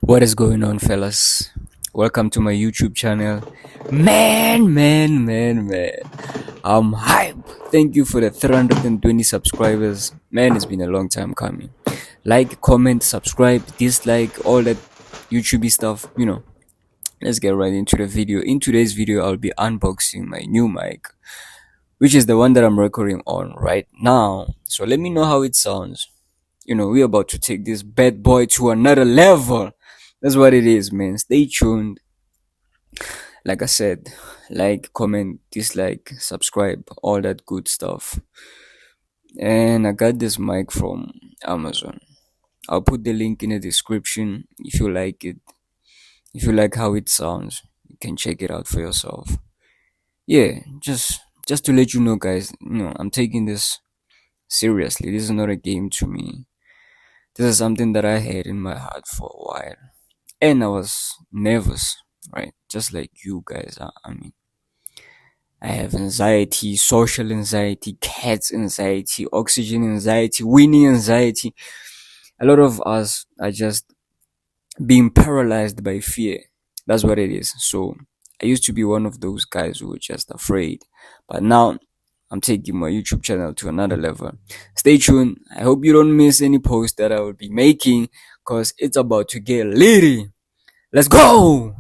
What is going on, fellas? Welcome to my YouTube channel. Man. I'm hype. Thank you for the 320 subscribers. Man, it's been a long time coming. Like, comment, subscribe, dislike, all that YouTube stuff. Let's get right into the video. In today's video, I'll be unboxing my new mic, which is the one that I'm recording on right now. So let me know how it sounds. We're about to take this bad boy to another level. That's what it is, man. Stay tuned. Like I said, like, comment, dislike, subscribe, all that good stuff. And I got this mic from Amazon. I'll put the link in the description if you like it. If you like how it sounds, you can check it out for yourself. Yeah, just to let you know, guys, I'm taking this seriously. This is not a game to me. This is something that I had in my heart for a while. And I was nervous, right? Just like you guys are. I have anxiety, social anxiety, cats anxiety, oxygen anxiety, winning anxiety. A lot of us are just being paralyzed by fear. That's what it is. So I used to be one of those guys who were just afraid. But now I'm taking my YouTube channel to another level. Stay tuned. I hope you don't miss any post that I will be making because it's about to get litty. Let's go!